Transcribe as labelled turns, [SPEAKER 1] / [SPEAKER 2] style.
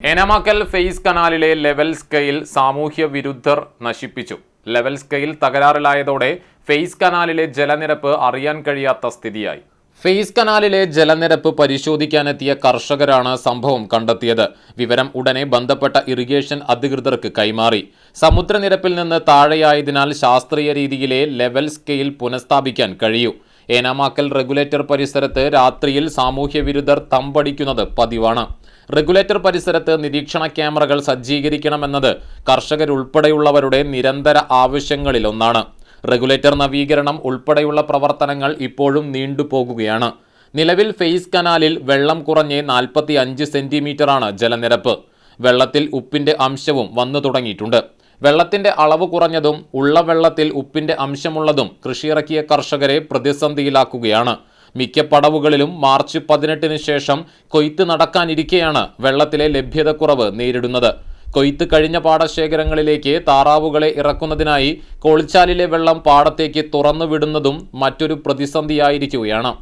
[SPEAKER 1] Enamakkal face കനാലിലെ level scale സാമൂഹ്യ വിരുദ്ധർ നശിപ്പിച്ചു. Level scale തകരാറിലായതോടെ face കനാലിലെ ജലനിരപ്പ് അറിയാൻ കഴിയാത്ത സ്ഥിതിയായി. ഫെയ്സ് കനാലിലെ ജലനിരപ്പ് പരിശോധിക്കാനെത്തിയ കർഷകരാണ് സംഭവം കണ്ടെത്തിയത്. വിവരം ഉടനെ ബന്ധപ്പെട്ട ഇറിഗേഷൻ അധികൃതർക്ക് കൈമാറി. സമുദ്രനിരപ്പിൽ നിന്ന് താഴെയായതിനാൽ ശാസ്ത്രീയ രീതിയിലെ ലെവൽ സ്കെയിൽ പുനഃസ്ഥാപിക്കാൻ കഴിയൂ. ഏനാമാക്കൽ റെഗുലേറ്റർ പരിസരത്ത് രാത്രിയിൽ സാമൂഹ്യ വിരുദ്ധർ തമ്പടിക്കുന്നത് പതിവാണ്. റെഗുലേറ്റർ പരിസരത്ത് നിരീക്ഷണ ക്യാമറകൾ സജ്ജീകരിക്കണമെന്നത് കർഷകരുൾപ്പെടെയുള്ളവരുടെ നിരന്തര ആവശ്യങ്ങളിലൊന്നാണ്. റെഗുലേറ്റർ നവീകരണം ഉൾപ്പെടെയുള്ള പ്രവർത്തനങ്ങൾ ഇപ്പോഴും നീണ്ടുപോകുകയാണ്. നിലവിൽ ഫെയ്സ് കനാലിൽ വെള്ളം കുറഞ്ഞ് 45 സെന്റിമീറ്ററാണ് ജലനിരപ്പ്. വെള്ളത്തിൽ ഉപ്പിന്റെ അംശവും വന്നു തുടങ്ങിയിട്ടുണ്ട്. വെള്ളത്തിന്റെ അളവ് കുറഞ്ഞതും ഉള്ള വെള്ളത്തിൽ ഉപ്പിന്റെ അംശമുള്ളതും കൃഷിയിറക്കിയ കർഷകരെ പ്രതിസന്ധിയിലാക്കുകയാണ്. മിക്ക പടവുകളിലും മാർച്ച് 18-ന് ശേഷം കൊയ്ത്ത് നടക്കാനിരിക്കെയാണ് വെള്ളത്തിലെ ലഭ്യതക്കുറവ് നേരിടുന്നത്. കൊയ്ത്ത് കഴിഞ്ഞ പാടശേഖരങ്ങളിലേക്ക് താറാവുകളെ ഇറക്കുന്നതിനായി കോളിച്ചാലിലെ വെള്ളം പാടത്തേക്ക് തുറന്നുവിടുന്നതും മറ്റൊരു പ്രതിസന്ധിയായിരിക്കുകയാണ്.